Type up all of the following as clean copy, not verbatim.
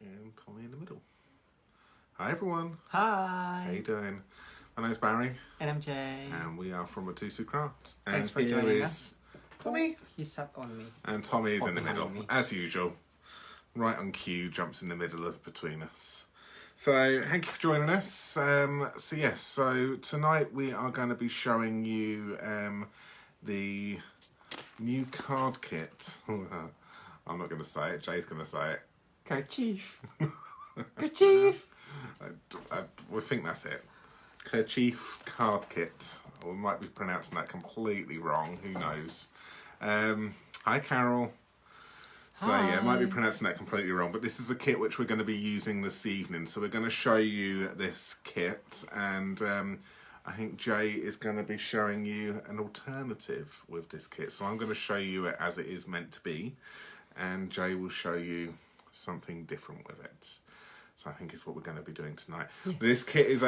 And Tommy in the middle. Hi everyone. Hi. How you doing? My name's Barry. And I'm Jay. And we are from Mitosu Crafts. And Thanks for here joining is us. Tommy. He sat on me. And Tommy is Or in the middle, behind me. as usual. Right on cue, jumps in the middle of between us. So thank you for joining us. So tonight we are going to be showing you the new card kit. I'm not going to say it, Jay's going to say it. Kerchief. Kerchief. We think that's it. Kerchief card kit. We might be pronouncing that completely wrong. Who knows? Hi, Carol. So Hi. yeah, might be pronouncing that completely wrong, but this is a kit which we're going to be using this evening. So we're going to show you this kit, and I think Jay is going to be showing you an alternative with this kit. So I'm going to show you it as it is meant to be, and Jay will show you something different with it. So I think is what we're going to be doing tonight. Yes. This kit is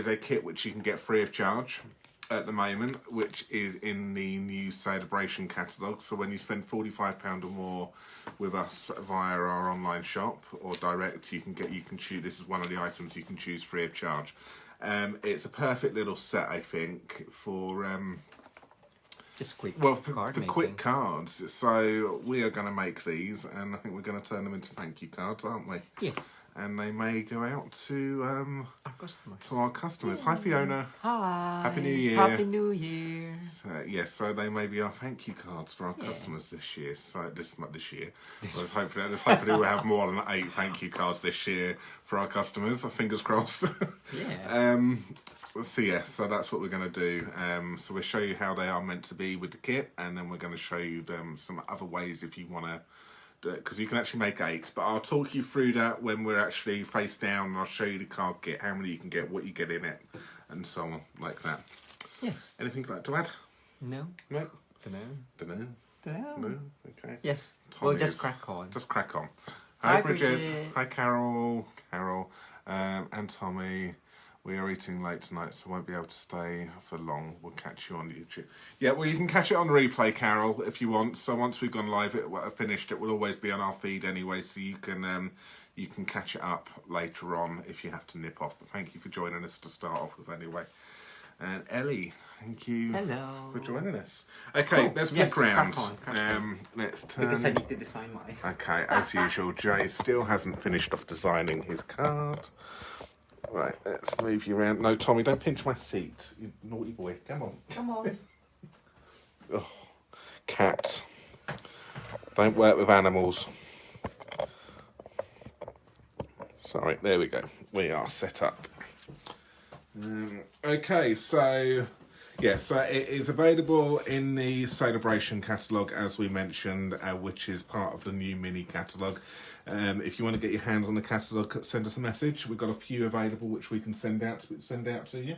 a kit which you can get free of charge at the moment, which is in the new Sale-A-Bration catalogue. So when you spend £45 or more with us via our online shop or direct, you can choose. This is one of the items you can choose free of charge. It's a perfect little set, I think, for Just quick. for making. quick cards. So we are going to make these, and I think we're going to turn them into thank you cards, aren't we? Yes. And they may go out to Our customers. Hi, Fiona. Hi. Happy New Year. Happy New Year. So they may be our thank you cards for our customers this year. So this year, hopefully we'll have more than 8 thank you cards this year for our customers. Fingers crossed. Yeah. So that's what we're going to do. So we'll show you how they are meant to be with the kit, and then we're going to show you some other ways if you want to. Because you can actually make 8, but I'll talk you through that when we're actually face down, and I'll show you the card kit, how many you can get, what you get in it, and so on, like that. Yes. Anything you'd like to add? No. No? Dunno. No? Okay. Yes. Tommy We'll just is- crack on. Just crack on. Hi, Bridget. Bridget. Hi, Carol, and Tommy. We are eating late tonight, so won't be able to stay for long. We'll catch you on YouTube. Yeah, well, you can catch it on replay, Carol, if you want. So once we've gone live, finished, it will always be on our feed anyway, so you can catch it up later on if you have to nip off. But thank you for joining us to start off with anyway. And Ellie, thank you for joining us. Okay, Cool. let's Yes, flick round. crack on. Let's turn. Because I need to design mine. Okay, as usual, Jay still hasn't finished off designing his card. Right, let's move you around. No, Tommy, don't pinch my seat. You naughty boy. Come on. Come on. Oh, cat. Don't work with animals. Sorry, there we go. We are set up. Okay, so it is available in the Sale-A-Bration catalogue, as we mentioned, which is part of the new mini catalogue. If you want to get your hands on the catalogue, send us a message. We've got a few available which we can send out to you.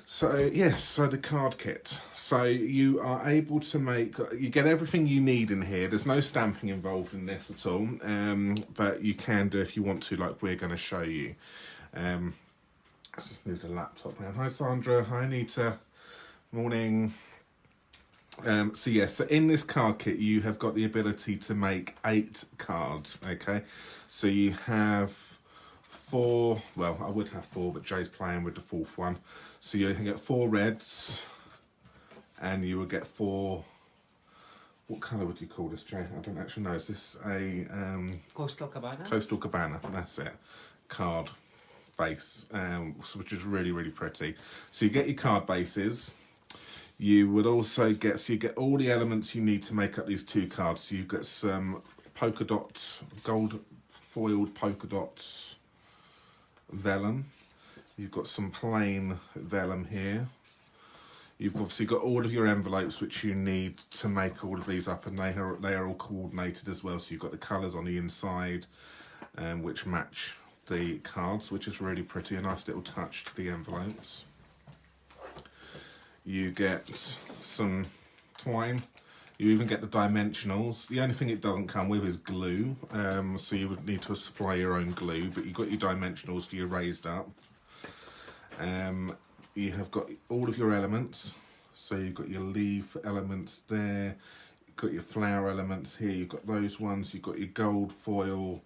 So so the card kit. So you are able to you get everything you need in here. There's no stamping involved in this at all, but you can do if you want to, like we're going to show you. Let's just move the laptop around. Hi Sandra, hi Anita, morning. So in this card kit you have got the ability to make 8 cards, okay? So you have 4, well I would have 4, but Jay's playing with the 4th one. So you can get 4 reds, and you will get 4, what colour would you call this, Jay? I don't actually know. Is this a Coastal Cabana? Coastal Cabana, that's it. Card base, which is really, really pretty. So you get your card bases. You would also get, you get all the elements you need to make up these 2 cards. So you get some polka dots, gold foiled polka dots vellum. You've got some plain vellum here. You've obviously got all of your envelopes which you need to make all of these up, and they are all coordinated as well. So you've got the colours on the inside, which match the cards, which is really pretty. A nice little touch to the envelopes. You get some twine. You even get the dimensionals. The only thing it doesn't come with is glue, so you would need to supply your own glue, but you've got your dimensionals for your raised up. You have got all of your elements, so you've got your leaf elements there, you've got your flower elements here, you've got those ones, you've got your gold foil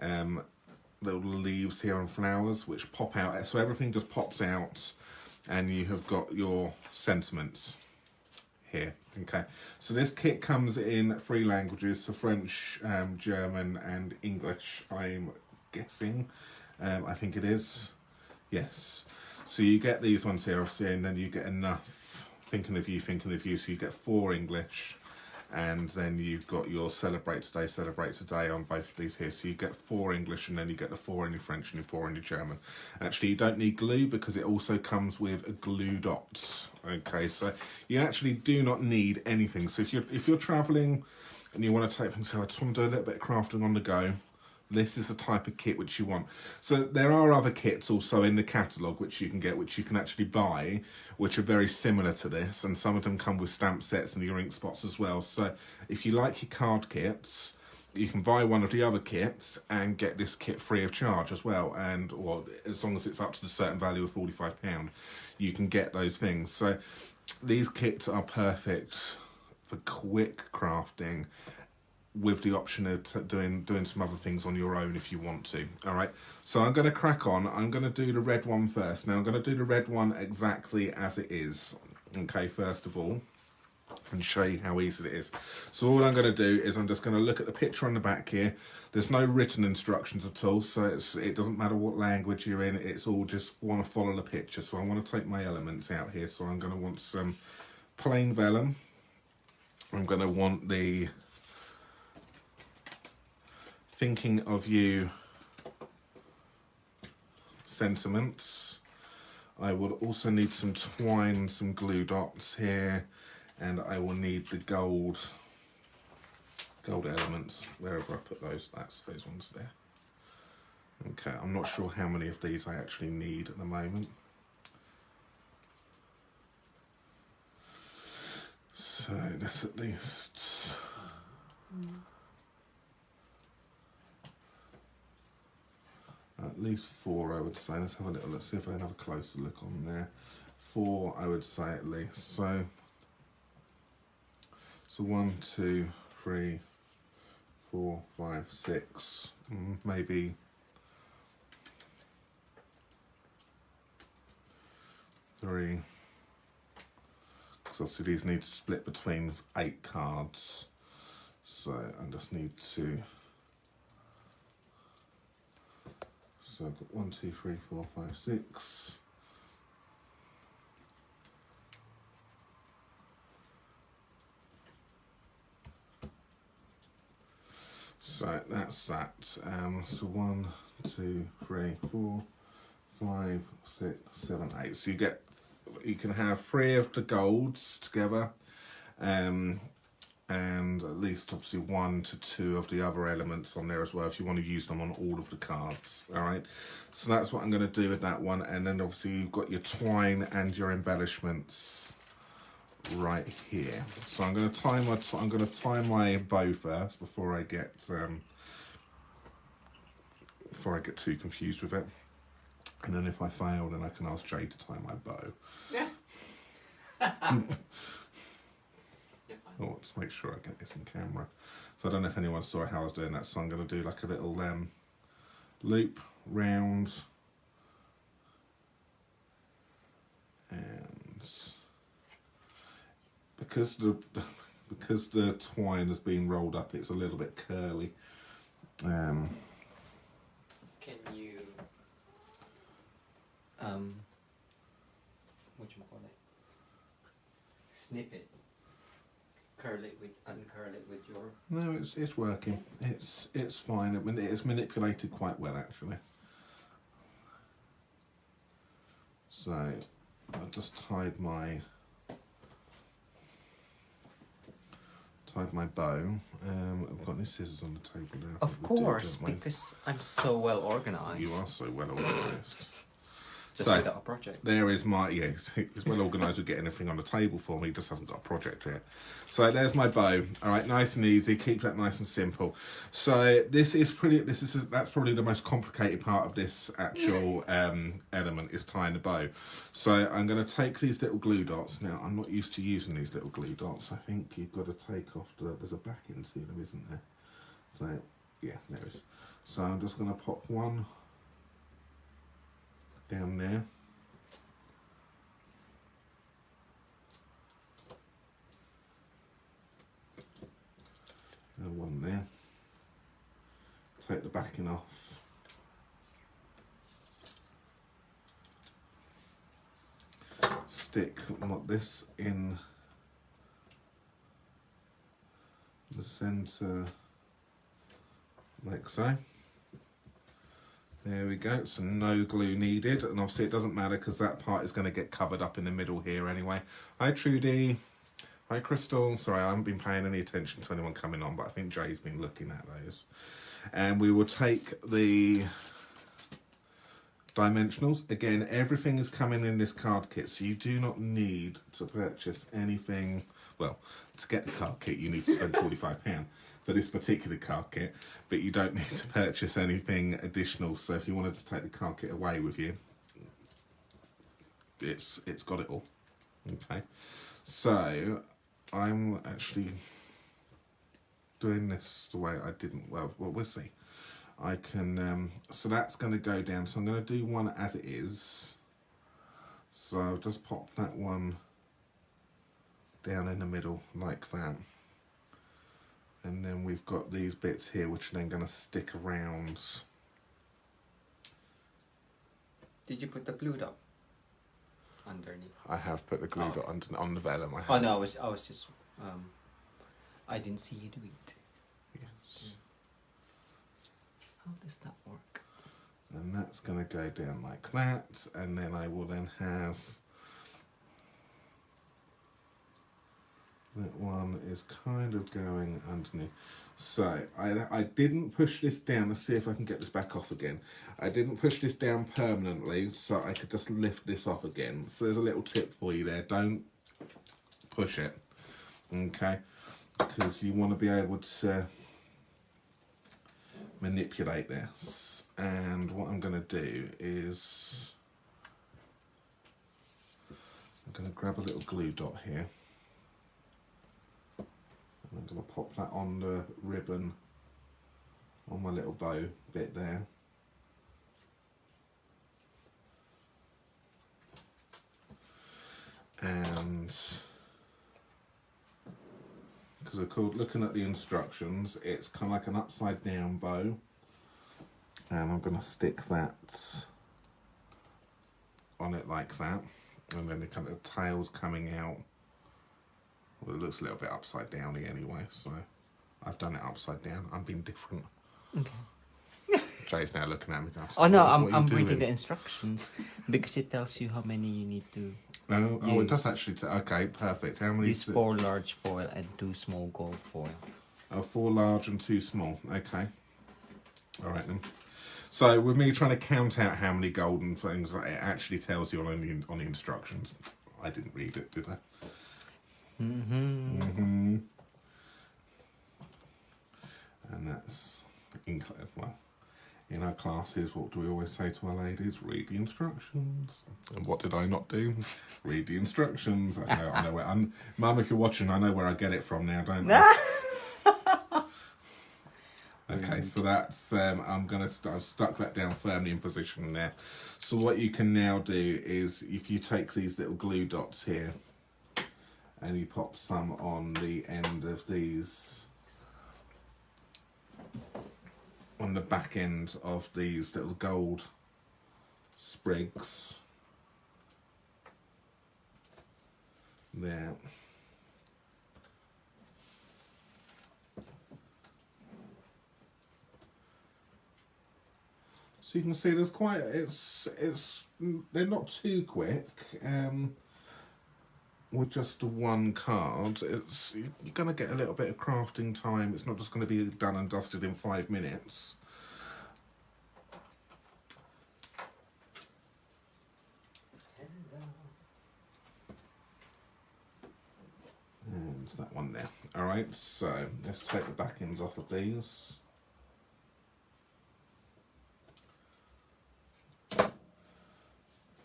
little leaves here and flowers which pop out, so everything just pops out, and you have got your sentiments here. Okay, so this kit comes in 3 languages, so French, German and English, I'm guessing. I think it is, yes. So you get these ones here, obviously, and then you get enough, thinking of you, so you get 4 English, and then you've got your celebrate today on both of these here. So you get 4 English, and then you get the 4 in your French and your 4 in your German. Actually, you don't need glue because it also comes with a glue dot. Okay, so you actually do not need anything. So if you're traveling and you want to take things, so I just want to do a little bit of crafting on the go, this is the type of kit which you want. So there are other kits also in the catalogue which you can get, which you can actually buy, which are very similar to this, and some of them come with stamp sets and your ink spots as well. So if you like your card kits, you can buy one of the other kits and get this kit free of charge as well, and or as long as it's up to the certain value of £45, you can get those things. So these kits are perfect for quick crafting, with the option of doing some other things on your own if you want to. All right, so I'm going to crack on. I'm going to do the red one first. Now I'm going to do the red one exactly as it is. Okay, first of all, and show you how easy it is. So all I'm going to do is I'm just going to look at the picture on the back here. There's no written instructions at all, so it doesn't matter what language you're in. It's all just want to follow the picture. So I want to take my elements out here. So I'm going to want some plain vellum. I'm going to want the thinking of you sentiments. I will also need some twine, some glue dots here, and I will need the gold elements, wherever I put those, that's those ones there. Okay, I'm not sure how many of these I actually need at the moment. So that's at least... At least 4, I would say. Let's have a little. Let's see if I can have a closer look on there. 4, I would say at least. So 1, 2, 3, 4, 5, 6, maybe 3. Because obviously these need to split between 8 cards. So I just need to. So I've got 1, 2, 3, 4, 5, 6. So that's that. So 1, 2, 3, 4, 5, 6, 7, 8. So you can have 3 of the golds together, and at least obviously 1 to 2 of the other elements on there as well if you want to use them on all of the cards. All right, so that's what I'm going to do with that one. And then obviously you've got your twine and your embellishments right here. So I'm going to tie my bow first before I get too confused with it. And then if I fail, then I can ask Jay to tie my bow. Yeah. Oh, let's make sure I get this in camera. So I don't know if anyone saw how I was doing that, so I'm going to do like a little loop round, and because the twine has been rolled up, it's a little bit curly. Can you whatchamacallit, snip it, uncurl it with your... No, it's working. It's fine. I mean, it's manipulated quite well actually. So I just tied my bow. I've got any scissors on the table there. Of course, because I'm so well organised. You are so well organised. Just without a project. There is my, yeah, he's well organised with getting everything on the table for me, he just hasn't got a project yet. So there's my bow. All right, nice and easy, keep that nice and simple. So that's probably the most complicated part of this actual element, is tying the bow. So I'm going to take these little glue dots. Now, I'm not used to using these little glue dots. I think you've got to take off there's a backing to them, isn't there? So, yeah, there is. So I'm just going to pop one down there. And one there. Take the backing off. Stick this in the centre like so. There we go, so no glue needed, and obviously it doesn't matter because that part is going to get covered up in the middle here anyway. Hi Trudy, hi Crystal, sorry I haven't been paying any attention to anyone coming on, but I think Jay's been looking at those. And we will take the dimensionals. Again, everything is coming in this card kit, so you do not need to purchase anything. Well, to get the card kit you need to spend £45 for this particular card kit, but you don't need to purchase anything additional. So if you wanted to take the card kit away with you, it's got it all. Okay, so I'm actually doing this the way I didn't. Well, we'll see. I can, so that's going to go down. So I'm going to do one as it is. So I'll just pop that one down in the middle like that. And then we've got these bits here which are then going to stick around. Did you put the glue dot underneath? I have put the glue dot on the vellum. I have. Oh no, I was just I didn't see you do it. Yes. How does that work? And that's going to go down like that, and then I will then have that one is kind of going underneath. So I didn't push this down. Let's see if I can get this back off again. I didn't push this down permanently, so I could just lift this off again. So there's a little tip for you there. Don't push it, okay? Because you want to be able to manipulate this. And what I'm going to do is I'm going to grab a little glue dot here. I'm going to pop that on the ribbon on my little bow bit there. And because of course, looking at the instructions, it's kind of like an upside down bow. And I'm going to stick that on it like that. And then the kind of tail's coming out. Well, it looks a little bit upside downy anyway, so I've done it upside down. I'm being different. Okay. Jay's now looking at me going, oh no, what I'm reading the instructions because it tells you how many you need to oh, it does actually. Okay, perfect. How many? Use 4 large foil and 2 small gold foil. 4 large and 2 small. Okay. All right then. So with me trying to count out how many golden things, it actually tells you on the instructions. I didn't read it, did I? And that's well, in our classes, what do we always say to our ladies? Read the instructions. And what did I not do? Read the instructions. I know where. Mum, if you're watching, I know where I get it from now, don't I? Okay, so that's I've stuck that down firmly in position there. So what you can now do is, if you take these little glue dots here and you pop some on the end of these, on the back end of these little gold sprigs there. So you can see there's quite, they're not too quick. With just one card, you're going to get a little bit of crafting time. It's not just going to be done and dusted in 5 minutes. And that one there. Alright, so let's take the back ends off of these.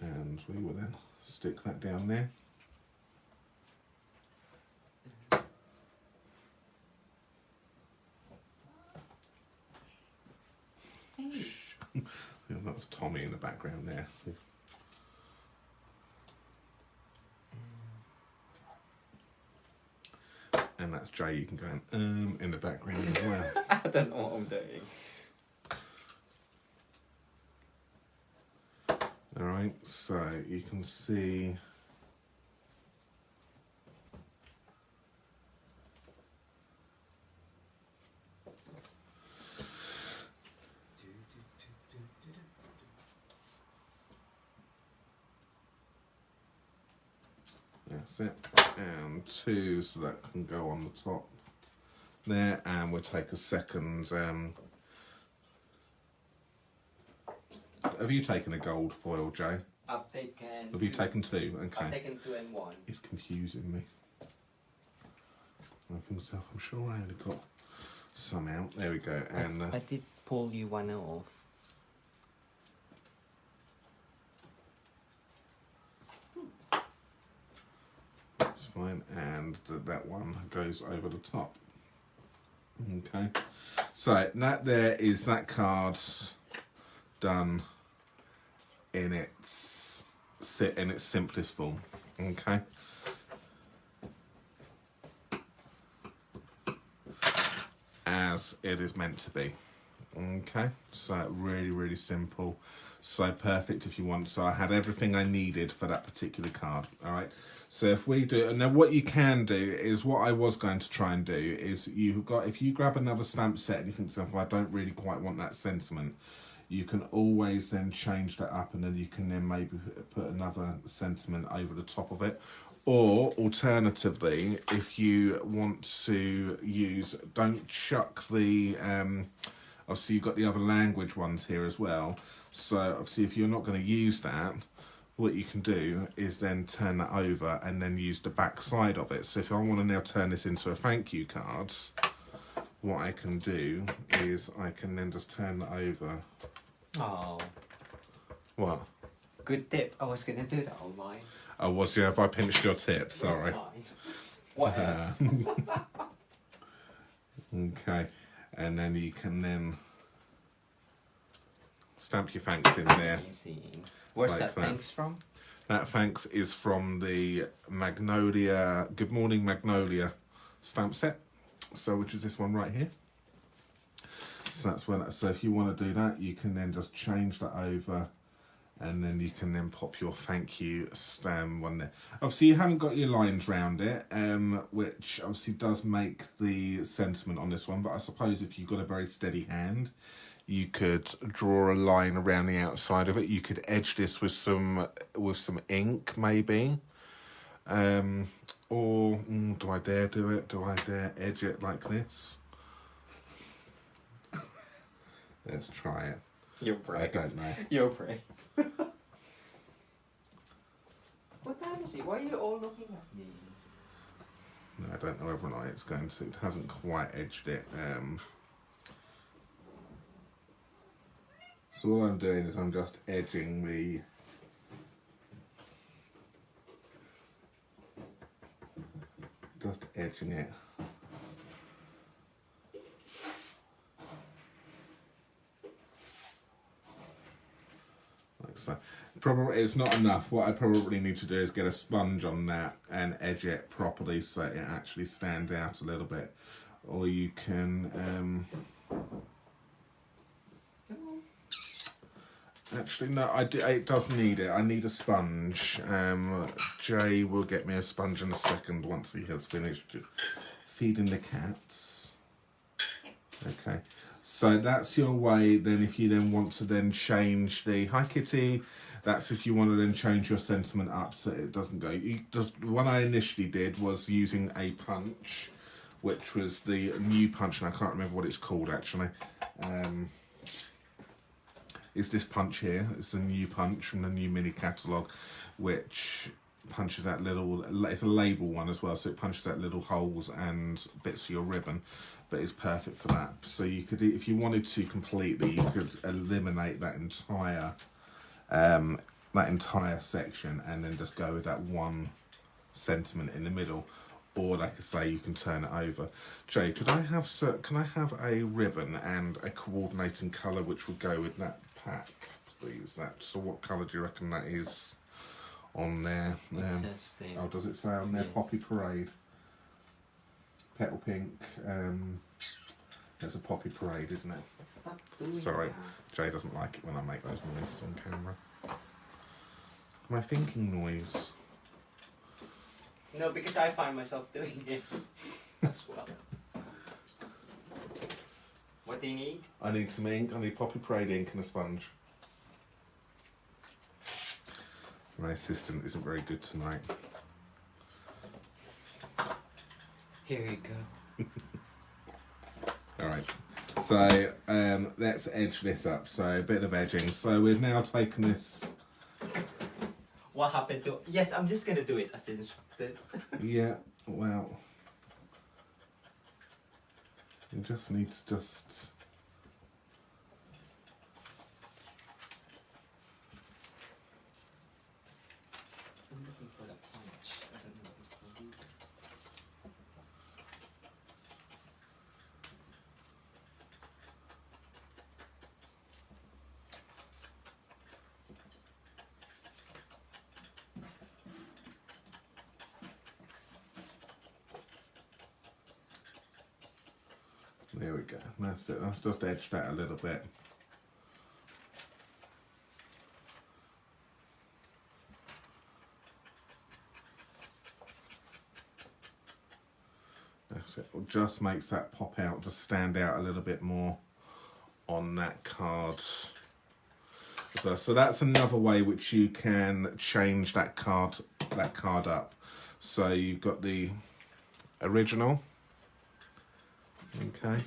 And we will then stick that down there. That's Tommy in the background there. And that's Jay, you can go in the background as well. I don't know what I'm doing. Alright, so you can see that's it. And 2, so that can go on the top there, and we'll take a second. Have you taken a gold foil, Jay? I've taken. Have you taken 2? Okay. I've taken 2 and 1. It's confusing me. I'm sure I only got some out. There we go. And I did pull you one off. that's fine. And that one goes over the top. Okay. So that there is that card done in its simplest form. Okay. As it is meant to be. Okay, so really simple, so perfect if you want. So I had everything I needed for that particular card. All right, so if we do, and then what you can do is, what I was going to try and do is, if you grab another stamp set and you think, I don't really quite want that sentiment, you can always then change that up, and then you can then maybe put another sentiment over the top of it. Or alternatively, if you want to use, don't chuck the, obviously you've got the other language ones here as well. So obviously if you're not going to use that, what you can do is then turn that over and then use the back side of it. So if I want to now turn this into a thank you card, what I can do is I can then just turn that over. Oh. What? Good tip. I was going to do that on mine. Oh, was you? Have I pinched your tip? Sorry. What else? Okay, and then you can then stamp your thanks in there. Amazing. Where's like that thanks from? That thanks is from the Magnolia, Good Morning Magnolia stamp set. So, which is this one right here. So that's when. So if you want to do that, you can then just change that over. And then you can then pop your thank you stamp on there. Obviously you haven't got your lines round it, which obviously does make the sentiment on this one, but I suppose if you've got a very steady hand, you could draw a line around the outside of it. You could edge this with some ink maybe. Or do I dare do it? Do I dare edge it like this? Let's try it. You're brave. I don't know. You're brave. What time is it? Why are you all looking at me? No, I don't know whether or not it's going to. It hasn't quite edged it. So all I'm doing is I'm just edging the. Just edging it. Like so. Probably it's not enough. What I probably need to do is get a sponge on that and edge it properly so it actually stands out a little bit. Or you can actually no, it does need it. I need a sponge. Jay will get me a sponge in a second once he has finished feeding the cats. Okay. So that's your way. Then if you then want to then change the hi kitty, that's if you want to then change your sentiment up so it doesn't go. What I initially did was using a punch, which was the new punch, and I can't remember what it's called actually. It's this punch here. It's the new punch from the new mini catalogue, which punches out little. It's a label one as well, so it punches out little holes and bits for your ribbon. But it's perfect for that. So you could, if you wanted to completely, you could eliminate that entire section and then just go with that one sentiment in the middle. Or like I say, you can turn it over. Jay, can I have a ribbon and a coordinating colour which will go with that pack? these. So what colour do you reckon that is on there? It says there. Oh, does it say on there? Yes. Poppy Parade. Petal Pink. There's a Poppy Parade, isn't it? Stop doing Sorry, that. Jay doesn't like it when I make those noises on camera. My thinking noise. No, because I find myself doing it as well. What do you need? I need some ink. I need Poppy Parade ink and a sponge. My assistant isn't very good tonight. Here you go. Alright, so let's edge this up. So a bit of edging. So we've now taken this. What happened to... Yes, I'm just gonna do it as instructed. Yeah, well, you just need to just. I'm looking for that punch. I don't know what it's called. There we go. That's it. Let's just edge that a little bit. That's it. It just makes that pop out, just stand out a little bit more on that card. So that's another way which you can change that card up. So you've got the original. Okay.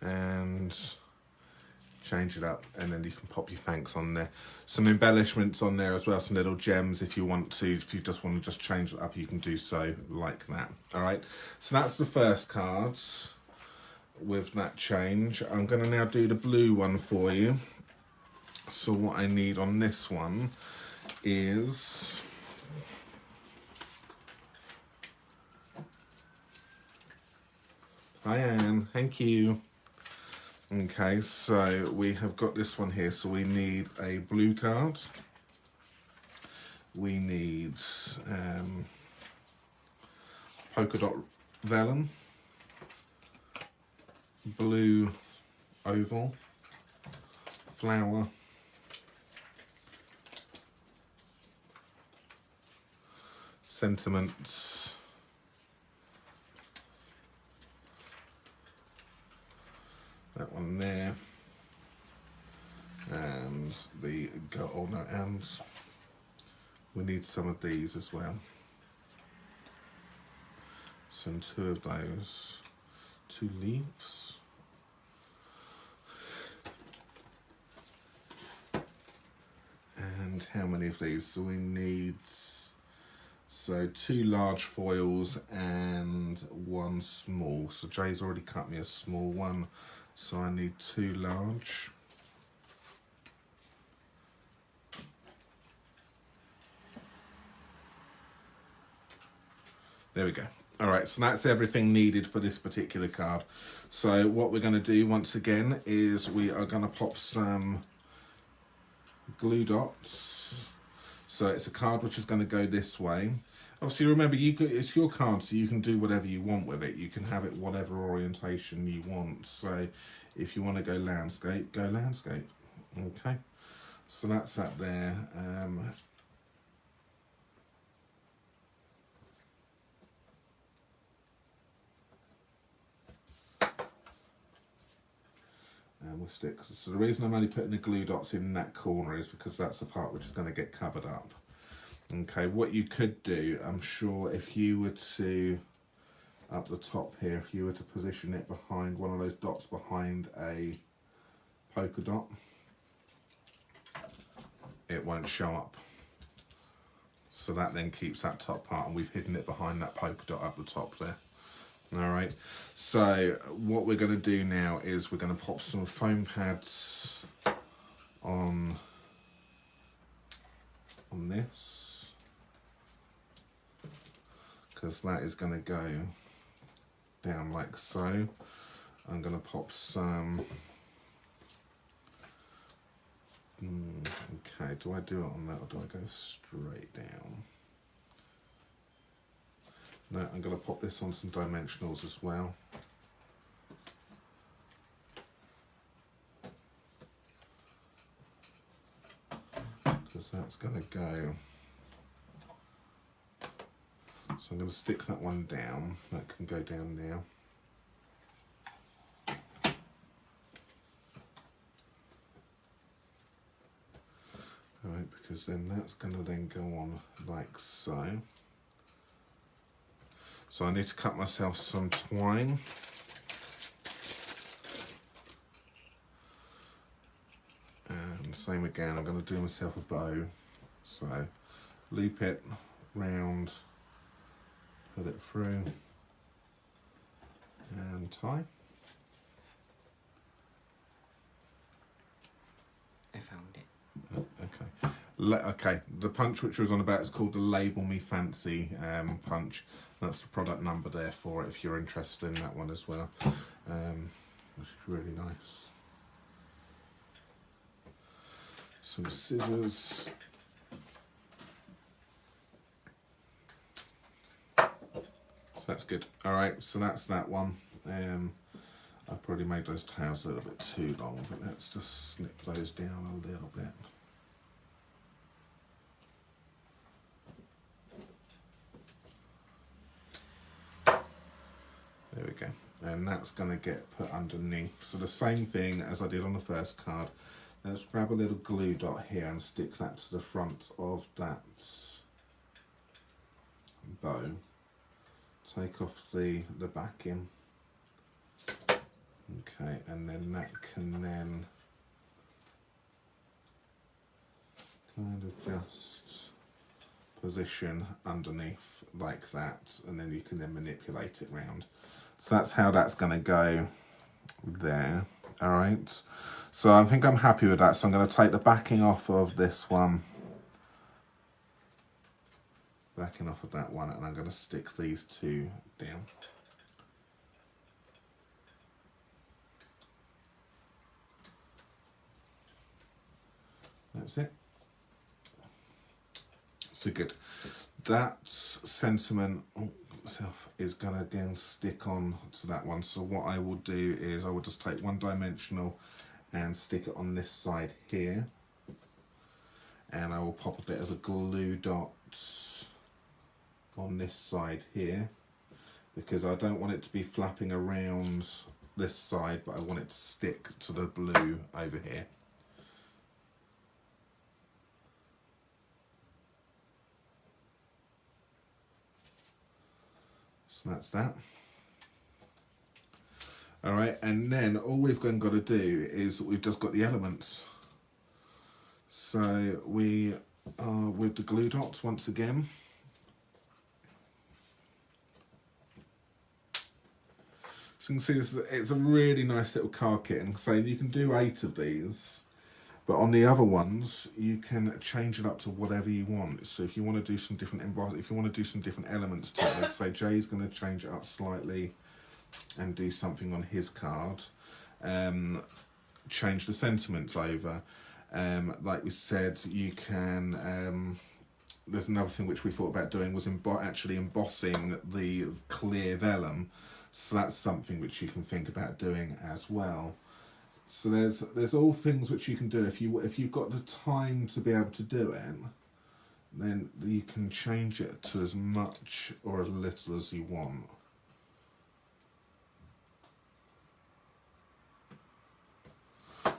And change it up, and then you can pop your thanks on there. Some embellishments on there as well, some little gems if you want to. If you just want to just change it up, you can do so like that. All right, so that's the first card with that change. I'm going to now do the blue one for you. So what I need on this one is... Hi Anne, thank you. Okay, so we have got this one here. So we need a blue card. We need polka dot vellum, blue oval, flower, sentiments, that one there, and the oh no, and we need some of these as well. So two of those, 2 leaves. And how many of these? So we need 2 large foils and 1 small. So Jay's already cut me a small one. So I need 2 large. There we go. All right, so that's everything needed for this particular card. So what we're going to do once again is we are going to pop some glue dots. So it's a card which is going to go this way. Obviously, remember, it's your card, so you can do whatever you want with it. You can have it whatever orientation you want. So if you want to go landscape, go landscape. Okay, so that's that there. And we'll stick. So the reason I'm only putting the glue dots in that corner is because that's the part which is going to get covered up. Okay, what you could do, I'm sure, if you were to, up the top here, if you were to position it behind one of those dots behind a polka dot, it won't show up. So that then keeps that top part, and we've hidden it behind that polka dot up the top there. All right, so what we're going to do now is we're going to pop some foam pads on this, because that is going to go down like so. I'm going to pop some. Okay, do I do it on that or do I go straight down? No, I'm going to pop this on some dimensionals as well. Because that's going to go. So I'm going to stick that one down. That can go down now. Alright, because then that's going to then go on like so. So I need to cut myself some twine. And same again, I'm going to do myself a bow. So loop it round, put it through, and tie. I found it. Oh, okay. Okay, the punch which I was on about is called the Label Me Fancy punch. That's the product number there for it if you're interested in that one as well, which is really nice. Some scissors. So that's good. All right, so that's that one. I've probably made those tails a little bit too long, but let's just snip those down a little bit. There we go. And that's going to get put underneath. So the same thing as I did on the first card. Let's grab a little glue dot here and stick that to the front of that bow. Take off the backing. Okay, and then that can then kind of just position underneath like that, and then you can then manipulate it round. So that's how that's going to go there. All right, so I think I'm happy with that. So I'm going to take the backing off of this one, backing off of that one, and I'm going to stick these two down. That's it. So good. That sentiment itself is going to again stick on to that one. So what I will do is I will just take one dimensional and stick it on this side here. And I will pop a bit of a glue dot on this side here, because I don't want it to be flapping around this side, but I want it to stick to the blue over here. So that's that. All right, and then all we've got to do is we've just got the elements. So we are with the glue dots once again. So you can see this, it's a really nice little card kit, and so you can do 8 of these. But on the other ones, you can change it up to whatever you want. So if you want to do some different if you want to do some different elements to it, let's say Jay's going to change it up slightly and do something on his card. Change the sentiments over. Like we said, you can. There's another thing which we thought about doing was actually embossing the clear vellum. So that's something which you can think about doing as well. So there's all things which you can do if you've got the time to be able to do it, then you can change it to as much or as little as you want.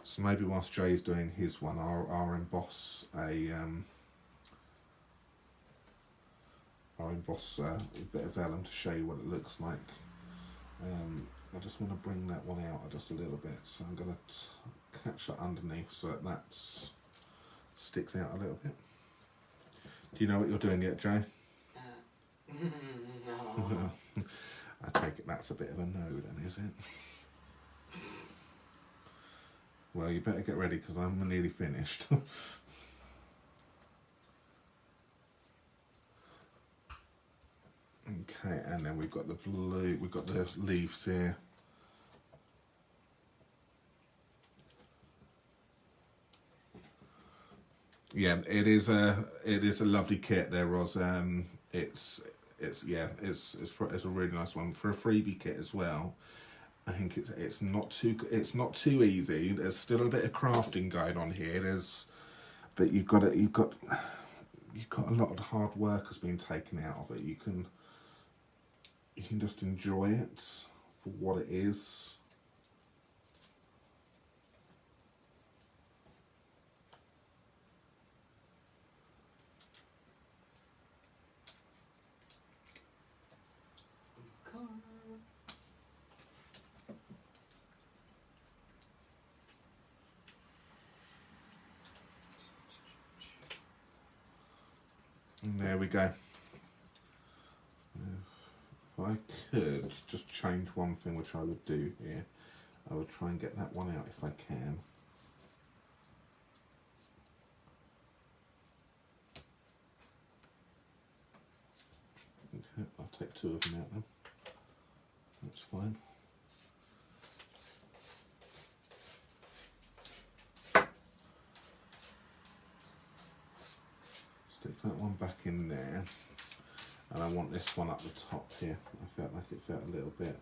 So maybe whilst Jay's doing his one, I'll emboss a bit of vellum to show you what it looks like. I just want to bring that one out just a little bit, so I'm going to catch that underneath so that sticks out a little bit. Do you know what you're doing yet, Jay? No. I take it that's a bit of a no then, is it? Well, you better get ready because I'm nearly finished. Okay, and then we've got the blue, we've got the leaves here. Yeah, it is a lovely kit there, Roz. It's a really nice one for a freebie kit as well. I think it's not too easy. There's still a bit of crafting going on here. But you've got a lot of the hard work has been taken out of it. You can just enjoy it for what it is. And there we go. If I could just change one thing, which I would do here, I would try and get that one out if I can. Okay, I'll take two of them out then. That's fine. Stick that one back in there, and I want this one up the top here. I felt like it felt a little bit.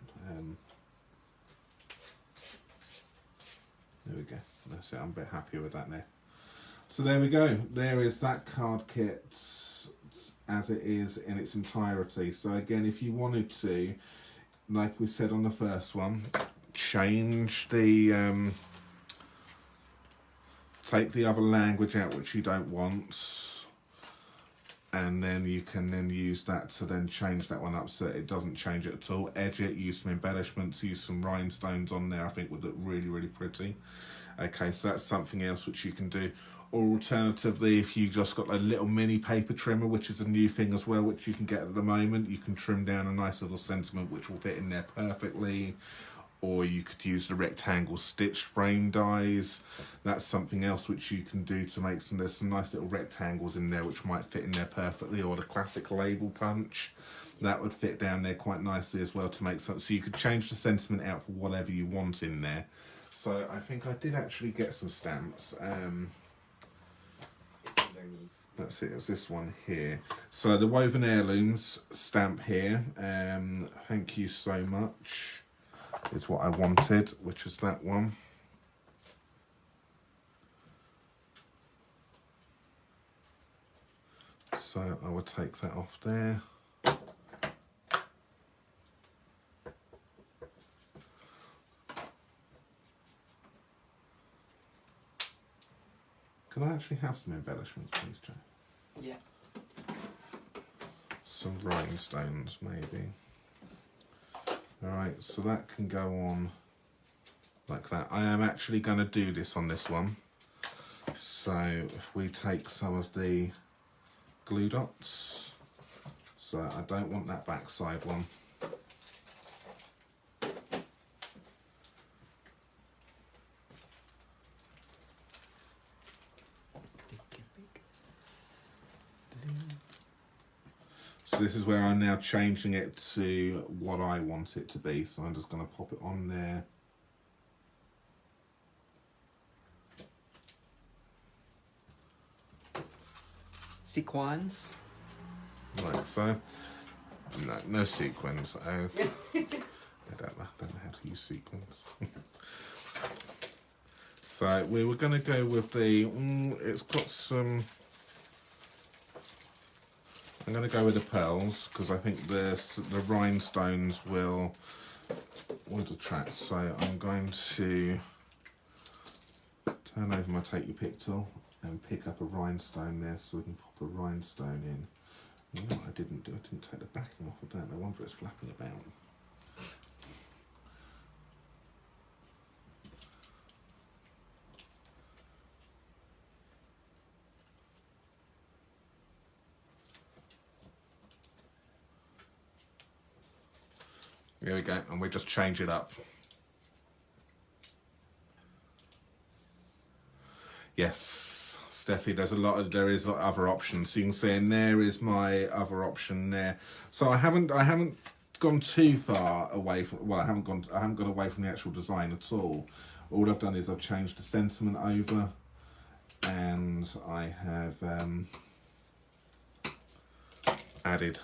There we go. That's it. I'm a bit happier with that there. So there we go. There is that card kit as it is in its entirety. So again, if you wanted to, like we said on the first one, change the take the other language out which you don't want, and then you can then use that to then change that one up so it doesn't change it at all. Edge it, use some embellishments, use some rhinestones on there. I think would look really, really pretty. Okay, so that's something else which you can do. Or alternatively, if you just got a little mini paper trimmer, which is a new thing as well, which you can get at the moment, you can trim down a nice little sentiment which will fit in there perfectly. Or you could use the rectangle stitched frame dies. That's something else which you can do to make there's some nice little rectangles in there which might fit in there perfectly. Or the classic label punch, that would fit down there quite nicely as well to make something. So you could change the sentiment out for whatever you want in there. So I think I did actually get some stamps. That's it, it's this one here. So the Woven Heirlooms stamp here, thank you so much, is what I wanted, which is that one. So I will take that off there. Can I actually have some embellishments, please, Joe? Yeah. Some rhinestones, maybe. Alright, so that can go on like that. I am actually going to do this on this one. So if we take some of the glue dots, so I don't want that backside one. So this is where I'm now changing it to what I want it to be. So I'm just going to pop it on there. Sequence. Like so. No sequins. I don't know how to use sequins. So we were going to go with the. It's got some. I'm going to go with the pearls because I think the rhinestones will detract. So I'm going to turn over my Take Your Pick tool and pick up a rhinestone there so we can pop a rhinestone in. You know what I didn't do? I didn't take the backing off of that. No wonder it's flapping about. Here we go, and we just change it up. Yes, Steffi, there is other options. So you can see, and there is my other option there. So I haven't gone too far away from. Well, I haven't gone away from the actual design at all. All I've done is I've changed the sentiment over, and I have added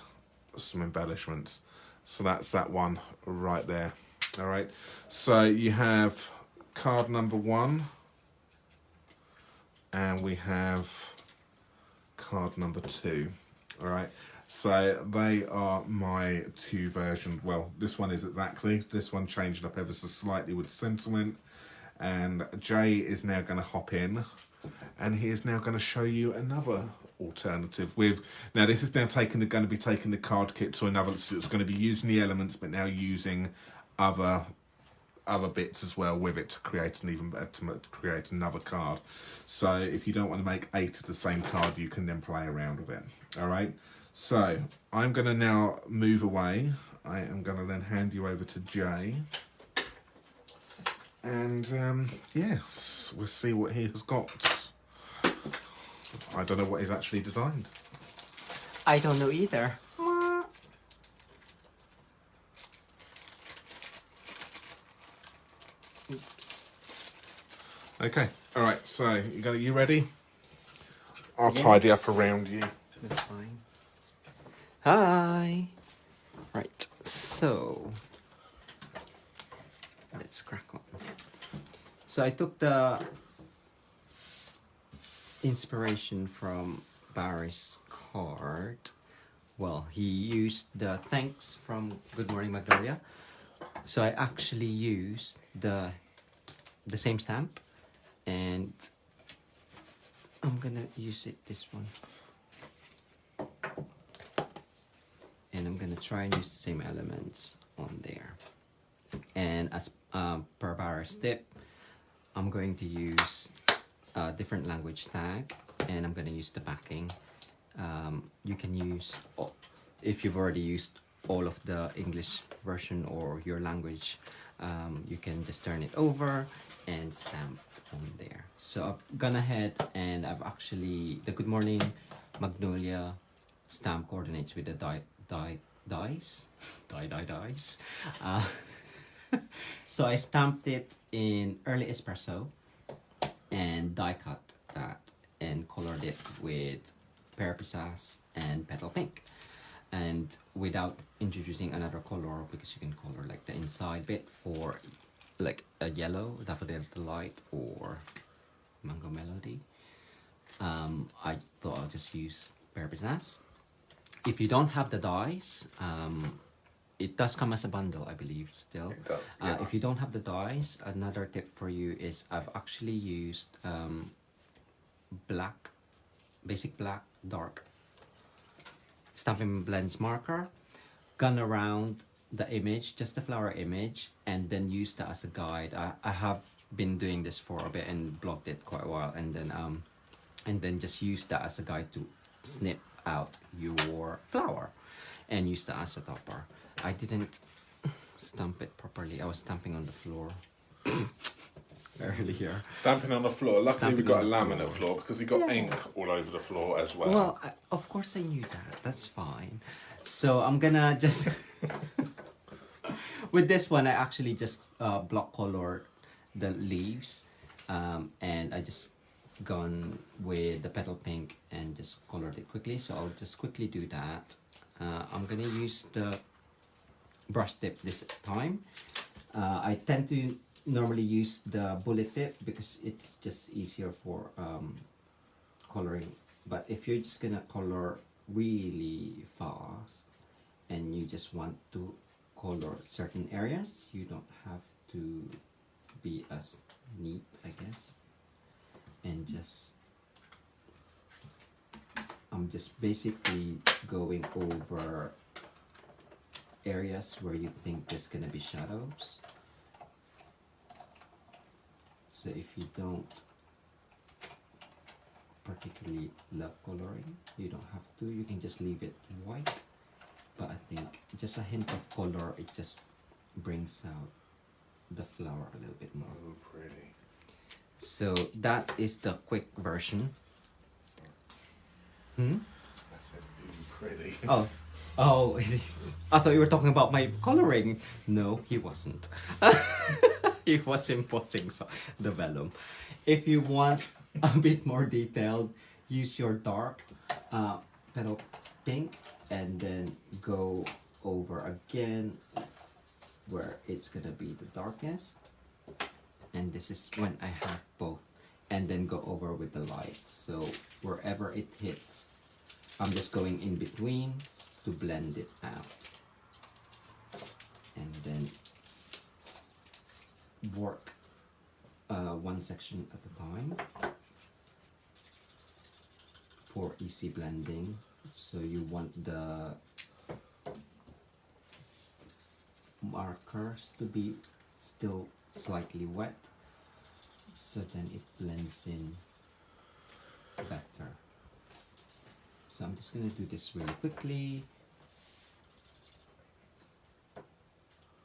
some embellishments. So that's that one right there. All right, so you have card number 1 and we have card number 2. All right, so they are my 2 versions. Well, this one is exactly, this one changed up ever so slightly with sentiment, and Jay is now going to hop in and he is now going to show you another alternative with, now this is now going to be taking the card kit to another, so it's going to be using the elements but now using other bits as well with it to create an even better, to create another card. So if you don't want to make 8 of the same card, you can then play around with it. All right, so I'm going to now move away. I am going to then hand you over to Jay, and yeah, we'll see what he has got. I don't know what he's actually designed. I don't know either. Okay, all right, so you ready? I'll tidy up around you. That's fine. Hi. Right, so let's crack on. So I took the inspiration from Barry's card. Well, he used the thanks from Good Morning Magnolia. So I actually used the same stamp, and I'm gonna use it this one. And I'm gonna try and use the same elements on there. And as per Barry's tip, I'm going to use a different language tag, and I'm gonna use the backing. You can use, if you've already used all of the English version or your language, you can just turn it over and stamp on there. So I've gone ahead and I've actually, the Good Morning Magnolia stamp coordinates with the dies. So I stamped it in early espresso and die cut that and colored it with pear pistache and petal pink, and without introducing another color, because you can color like the inside bit for like a yellow, daffodil delight or mango melody. I thought I'll just use pear pistache. If you don't have the dies, it does come as a bundle, I believe, still. It does, yeah. If you don't have the dies, another tip for you is I've actually used black, basic black, dark Stampin' Blends marker, gone around the image, just the flower image, and then use that as a guide. I have been doing this for a bit and blocked it quite a while, and then just use that as a guide to snip out your flower and use that as a topper. I didn't stamp it properly. I was stamping on the floor earlier. Stamping on the floor. Luckily we got a Stamping on the laminate floor because we got ink all over the floor as well. Well, of course I knew that. That's fine. So I'm gonna just... With this one, I actually just block colored the leaves, and I just gone with the petal pink and just colored it quickly. So I'll just quickly do that. I'm gonna use the brush tip this time. I tend to normally use the bullet tip because it's just easier for coloring. But if you're just gonna color really fast and you just want to color certain areas, you don't have to be as neat, I guess. And just, I'm just basically going over areas where you think there's gonna be shadows. So if you don't particularly love coloring, you don't have to, you can just leave it white. But I think just a hint of color, it just brings out the flower a little bit more. Oh, pretty. So that is the quick version. I said, ooh, pretty. Oh, it is. I thought you were talking about my coloring. No, he wasn't. He was imposing the vellum. If you want a bit more detailed, use your dark petal pink and then go over again where it's gonna be the darkest, and this is when I have both, and then go over with the light. So wherever it hits, I'm just going in between to blend it out, and then work one section at a time for easy blending. So you want the markers to be still slightly wet, so then it blends in better. So I'm just gonna do this really quickly.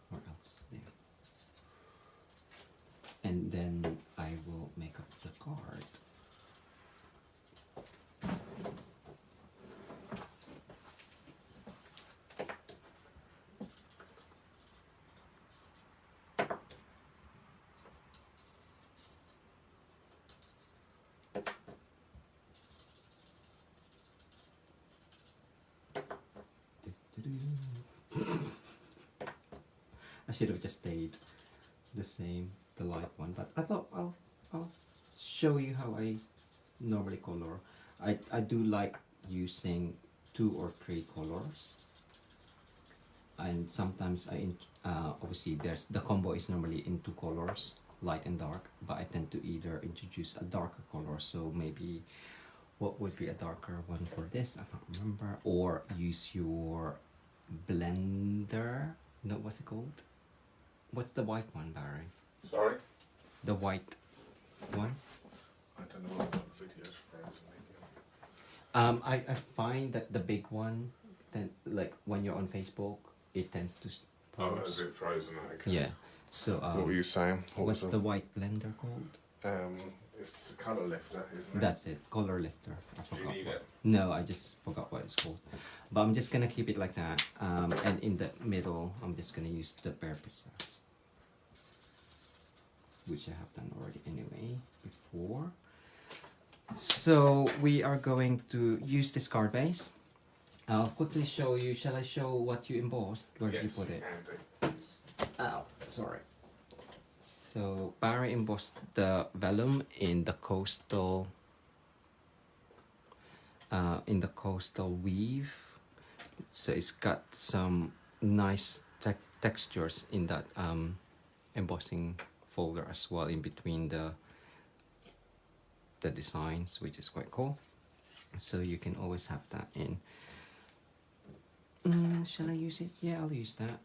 Where else? There. And then I will make up the card. I should have just stayed the same, the light one, but I thought I'll show you how I normally color. I do like using 2 or 3 colors, and sometimes obviously there's the combo is normally in 2 colors, light and dark, but I tend to either introduce a darker color, so maybe what would be a darker one for this, I can't remember, or use your blender. No, what's it called? What's the white one, Barry? Sorry? The white one? I don't know what the video's frozen. I find that the big one, then like when you're on Facebook, it tends to Oh, pause. is it frozen? Okay. Yeah. So What were you saying? what's the white blender called? It's a colour lifter, isn't it? That's it, color lifter. I Do forgot. you need it? No, I just forgot what it's called. But I'm just gonna keep it like that. And in the middle, I'm just gonna use the bare precise, which I have done already anyway before. So we are going to use this card base. I'll quickly show you. Shall I show what you embossed? Where did you put it? Can do. Oh, sorry. So Barry embossed the vellum in the coastal weave. So it's got some nice textures in that embossing folder as well, in between the designs, which is quite cool. So you can always have that in. Shall I use it? Yeah, I'll use that.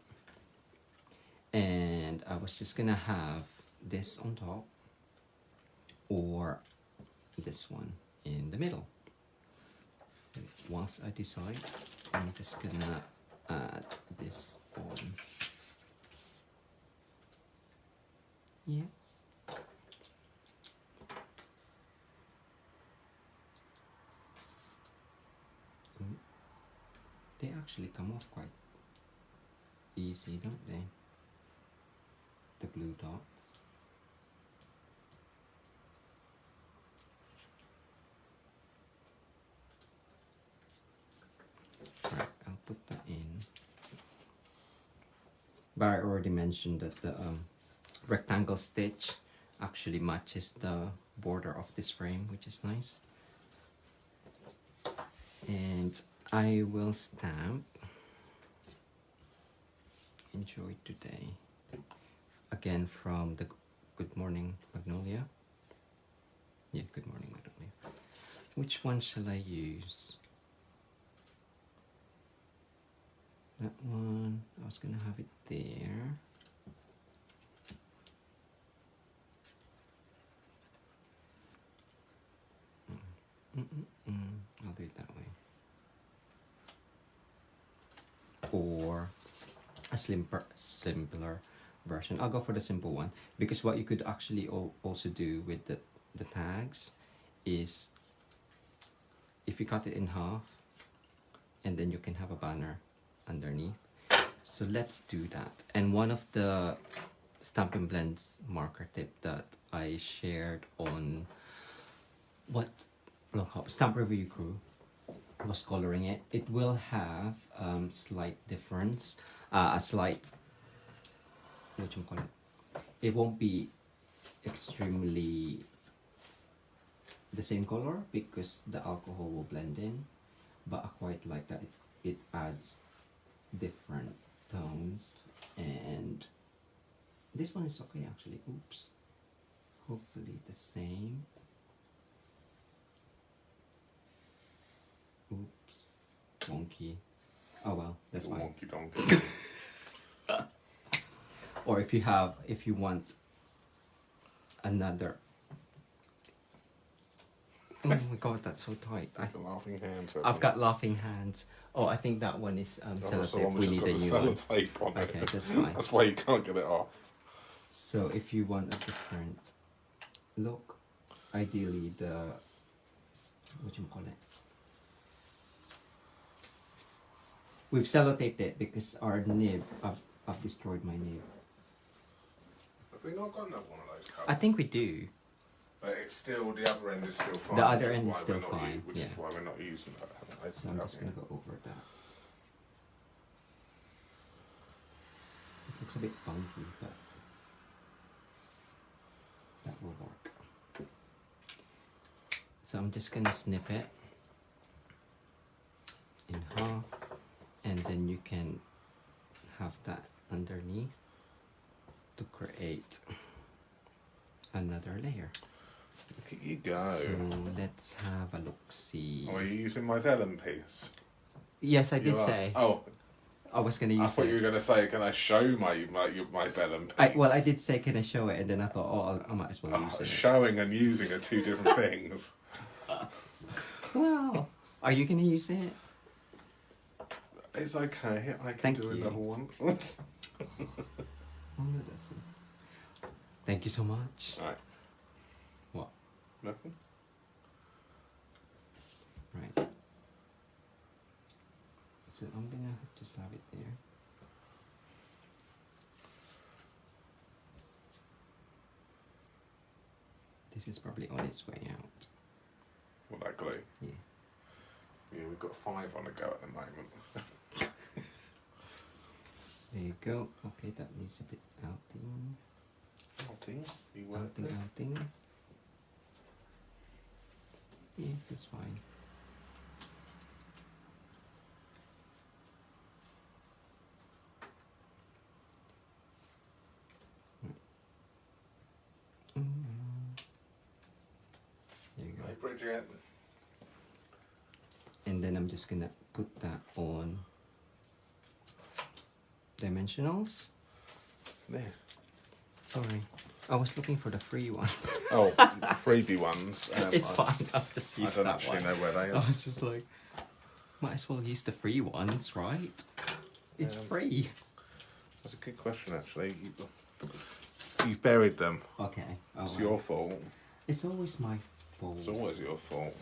And I was just gonna have this on top, or this one in the middle. And once I decide, I'm just gonna add this on. Yeah. They actually come off quite easy, don't they? The blue dots. Right, I'll put that in. Barry already mentioned that the rectangle stitch actually matches the border of this frame, which is nice. And I will stamp Enjoy Today, again from the Good Morning Magnolia. Yeah, Good Morning Magnolia. Which one shall I use? That one, I was gonna have it there. I'll do it that way. Or a simpler version. I'll go for the simple one, because what you could actually also do with the tags is, if you cut it in half, and then you can have a banner underneath. So let's do that. And one of the Stampin' Blends marker tip that I shared on what Stamp Review Crew was coloring it, it will have slight difference, a slight, what you call it, it won't be extremely the same color because the alcohol will blend in, but I quite like that it adds different tones. And this one is okay actually. Oops, hopefully the same. Oops, wonky. Oh well, that's fine. Wonky donkey. Or if you want another. Oh my god, that's so tight. Laughing hands. I've got laughing hands. Oh, I think that one is sellotape. We need a new one. Sellotape on Okay, it. that's fine. That's why you can't get it off. So if you want a different look, ideally the what you call it. We've sellotaped it because our nib, I've destroyed my nib. Have we not got another one of those colours? I think we do. But it's still, the other end is still fine. The other which end is why still we're not fine, Which yeah. is why we're not using that. So I'm just gonna go over that. It looks a bit funky, but that will work. So I'm just gonna snip it in half, and then you can have that underneath to create another layer. Look at you go. So let's have a look-see. Oh, are you using my vellum piece? Yes, I You did are? say. Oh, I was gonna use I thought you were it. going to say, can I show my vellum piece? Well, I did say, can I show it? And then I thought, I might as well Oh, use it. showing and using are two different things. Wow. Are you gonna use it? It's okay. I can Thank do you. another one. Oh no, that's it. Thank you so much. Right. What? Nothing? Right. So I'm gonna have to have it there. This is probably on its way out. What, that glue? Yeah. Yeah, we've got 5 on the go at the moment. There you go. Okay, that needs a bit outing. Outing? You want Outing, outing. Yeah, that's fine. There you go. Hey, Bridget. And then I'm just gonna put that on dimensionals. There. Sorry, I was looking for the free one. Oh, freebie ones. It's fine. I'll just I use don't that actually one. know where they I are. was just like, might as well use the free ones, right? It's free. That's a good question, actually. You've buried them. Okay. Oh, It's well. your fault. It's always my fault. It's always your fault.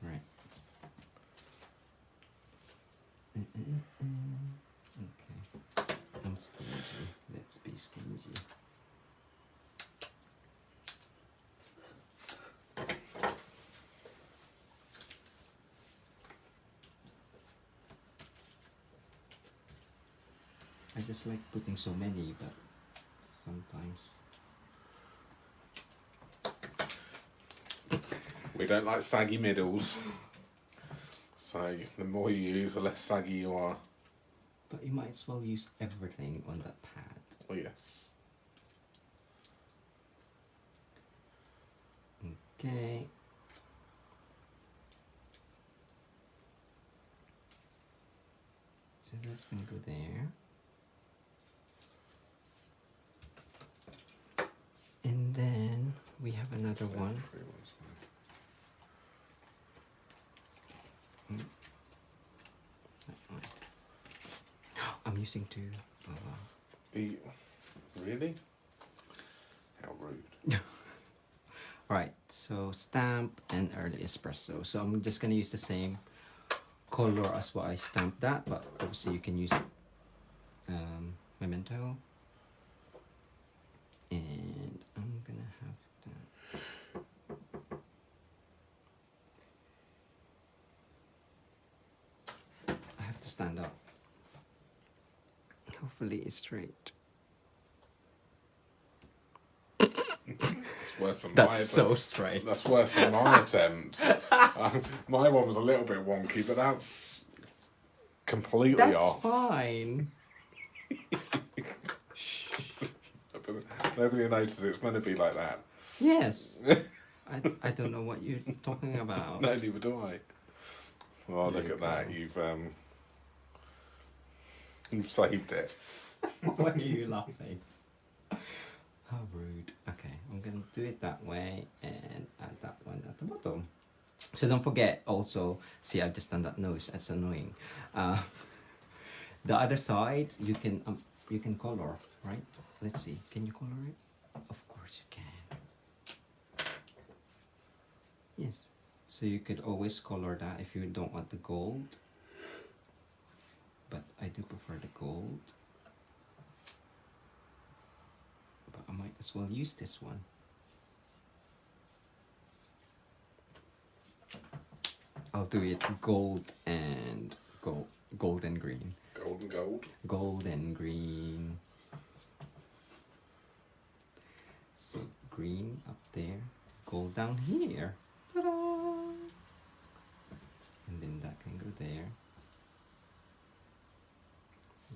Right. Okay. I'm stingy. Let's be stingy. I just like putting so many, but sometimes. We don't like saggy middles. So the more you use, the less saggy you are. But you might as well use everything on that pad. Oh, yes. Okay. So that's gonna go there. And then we have another one. That one. I'm using two. Oh wow. Really? How rude. Right, so stamp and early espresso. So I'm just gonna use the same color as what I stamped that, but obviously you can use memento. And stand up. Hopefully it's straight. It's worse than my That's attempt. so straight. That's worse than my attempt. My one was a little bit wonky, but that's completely That's off. fine. Nobody notices it's meant to be like that. Yes. I don't know what you're talking about. No, neither do I. Well, There look you at that. go. You've saved it. Why are you laughing? How rude. Okay, I'm gonna do it that way and add that one at the bottom. So don't forget also, see I've just done that nose, that's annoying. The other side you can color, right? Let's see, can you color it? Of course you can. Yes, so you could always color that if you don't want the gold. But I do prefer the gold. But I might as well use this one. I'll do it gold and gold and green. Gold and gold. Gold and green. So green up there, gold down here. Ta-da! And then that can go there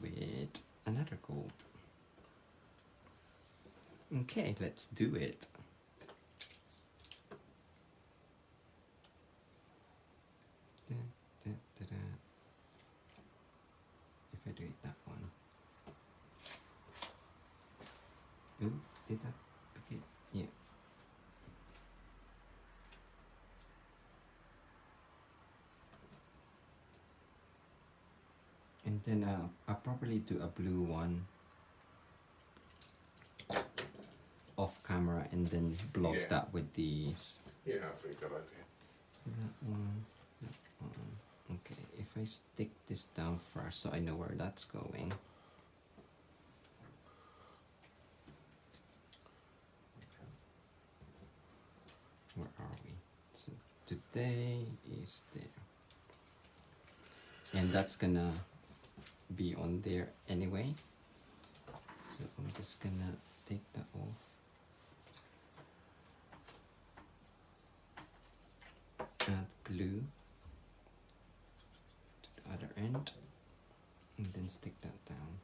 with another gold. Okay, let's do it. Da, da, da, da. If I do it that one. Ooh, did that pick it? Yeah. And then I'll probably do a blue one off camera and then block Yeah. that with these. Yeah, that's a good idea. So that one, that one. Okay, if I stick this down first so I know where that's going. Where are we? So today is there. And that's gonna be on there anyway. So I'm just gonna take that off. Add glue to the other end and then stick that down.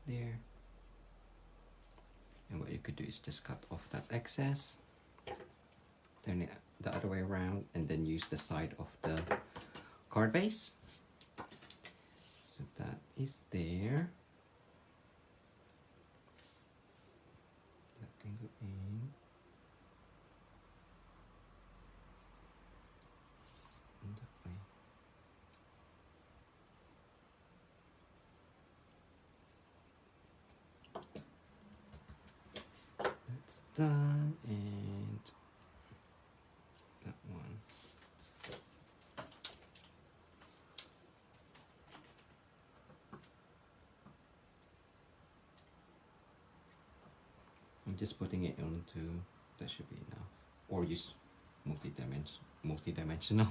There. And what you could do is just cut off that excess, turn it the other way around, and then use the side of the card base. So that is there. That can go in. And that way. That's done, and that one. I'm just putting it onto, that should be enough. Or use multi-dimensional,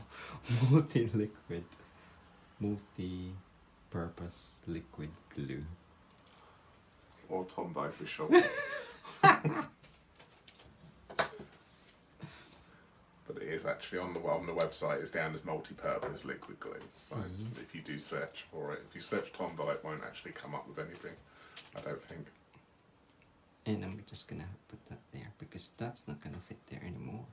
multi-liquid, multi-purpose liquid glue. Or Tombow for short. But it is actually on the website. It's down as multi-purpose liquid glue. So if you do search for it, if you search Tombow, it won't actually come up with anything. I don't think. And I'm just gonna put that there because that's not gonna fit there anymore.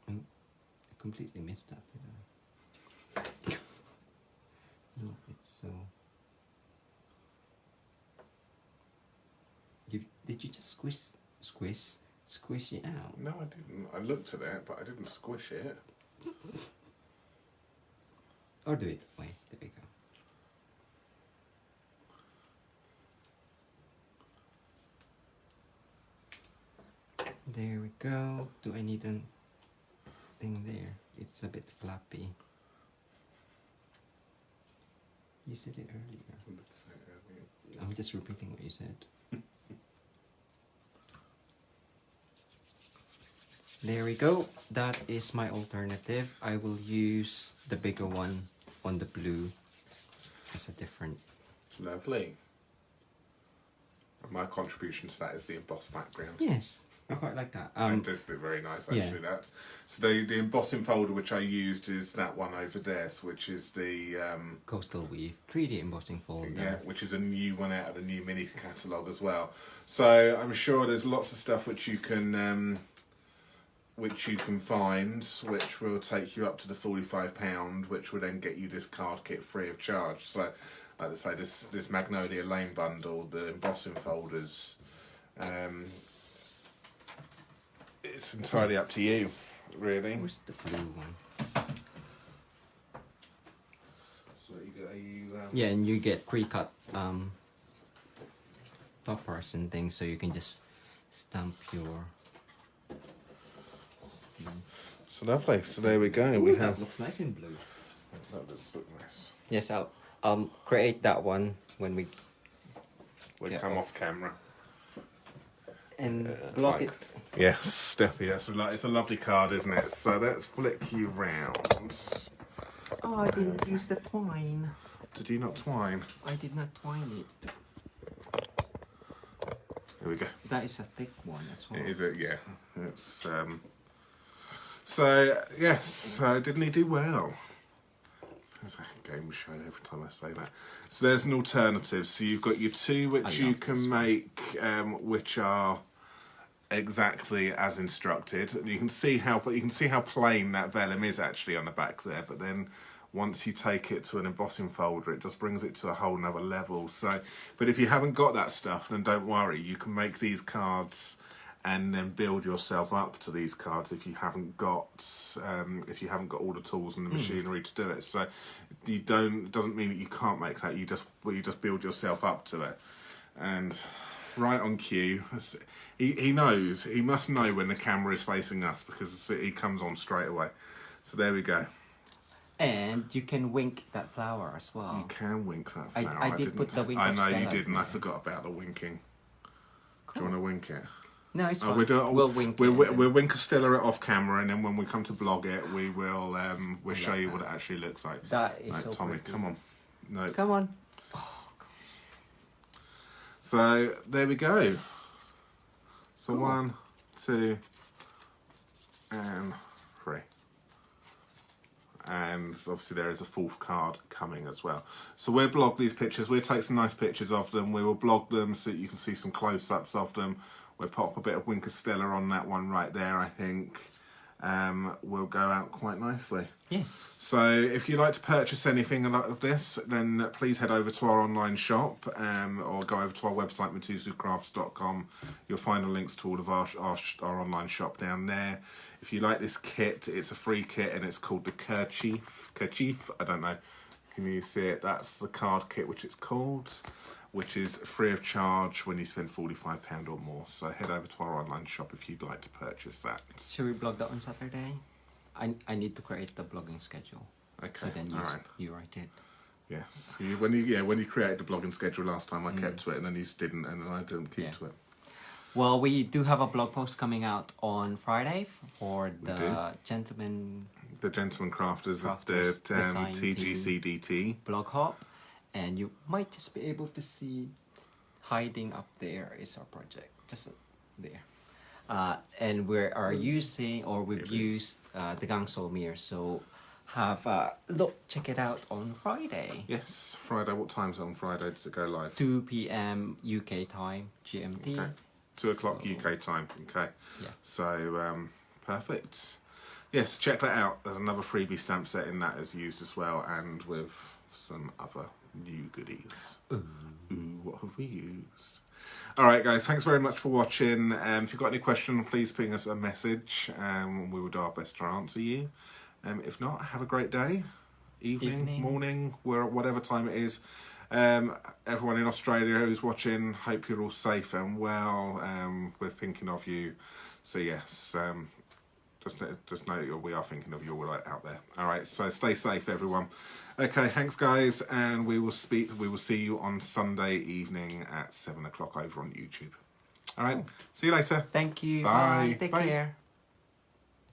Oh, I completely missed that, did I? No, it's so. Did you just squish it out? No, I didn't. I looked at it, but I didn't squish it. Or do it that way. There we go. There we go. Do I need a thing there? It's a bit flappy. You said it earlier. I'm just repeating what you said. There we go. That is my alternative. I will use the bigger one on the blue as a different. Lovely. My contribution to that is the embossed background. Yes, I quite like that. It does look very nice, actually. Yeah. That's so the embossing folder which I used is that one over there, so which is the Coastal Weave 3D embossing folder. yeah, which is a new one out of the new mini catalogue as well. So I'm sure there's lots of stuff which you can find, which will take you up to the £45, which will then get you this card kit free of charge. So, like I say, this Magnolia Lane bundle, the embossing folders, it's entirely up to you, really. Where's the blue one? So you Yeah, and you get pre-cut toppers and things, so you can just stamp your. So lovely. So there we go. We have. That looks nice in blue. That does look nice. Yes, I'll create that one when we come off camera. and block like- it. Yes, definitely. It's a lovely card, isn't it? So let's flick you round. Oh, I didn't use the twine. Did you not twine? I did not twine it. Here we go. That is a thick one as well. Is it? Yeah. It's So yes. So didn't he do well? There's a game show every time I say that. So there's an alternative. So you've got your two which you can make, which are exactly as instructed. You can see how plain that vellum is actually on the back there. But then once you take it to an embossing folder, it just brings it to a whole nother level. So, but if you haven't got that stuff, then don't worry. You can make these cards and then build yourself up to these cards if you haven't got all the tools and the machinery to do it. So it doesn't mean that you can't make that. You just build yourself up to it. And right on cue, he knows. He must know when the camera is facing us because he comes on straight away. So there we go. And you can wink that flower as well. You can wink that flower. I did put the wink. I know you Stella didn't. there. I forgot about the winking. Cool. Do you want to wink it? No, it's fine. We'll wink it. We'll wink a Stella it off camera, and then when we come to blog it, we'll show you what it actually looks like. That is so Tommy, pretty. come on. No. Come on. So there we go. So Cool. 1, 2, and 3. And obviously there is a fourth card coming as well. So we'll blog these pictures. We'll take some nice pictures of them. We will blog them so you can see some close-ups of them. We'll pop a bit of Winker Stella on that one right there, I think. Will go out quite nicely. Yes. So if you'd like to purchase anything of this, then please head over to our online shop or go over to our website, mitosucrafts.com. You'll find the links to all of our online shop down there. If you like this kit, it's a free kit and it's called the Kerchief. Kerchief, I don't know. Can you see it? That's the card kit which it's called, which is free of charge when you spend £45 or more. So head over to our online shop if you'd like to purchase that. Should we blog that on Saturday? I need to create the blogging schedule. Okay, So then all right. you write it. Yes. When you created the blogging schedule last time, I kept to it, and then you didn't, and then I didn't keep to it. Well, we do have a blog post coming out on Friday for do. the Gentleman The Gentleman Crafters at the Design Team TGCDT. blog hop, and you might just be able to see hiding up there is our project, just there. And we are using, or we've used the Gangsol mirror, so have a look, check it out on Friday. Yes, Friday. What time's it on Friday? Does it go live? 2 p.m. UK time, GMT. Okay. 2 o'clock So- UK time. Okay. Yeah. So perfect. Yes, check that out. There's another freebie stamp set in that is used as well, and with some other new goodies. Ooh, what have we used? All right, guys. Thanks very much for watching. If you've got any questions, please ping us a message. We will do our best to answer you. If not, have a great day, evening. Morning, whatever time it is. Everyone in Australia who's watching, hope you're all safe and well. We're thinking of you. So yes, just know that we are thinking of you all out there. All right, so stay safe, everyone. Okay, thanks, guys, and we will see you on Sunday evening at 7 o'clock over on YouTube. All right, see you later. Thank you. Bye. Bye. Take Bye. care.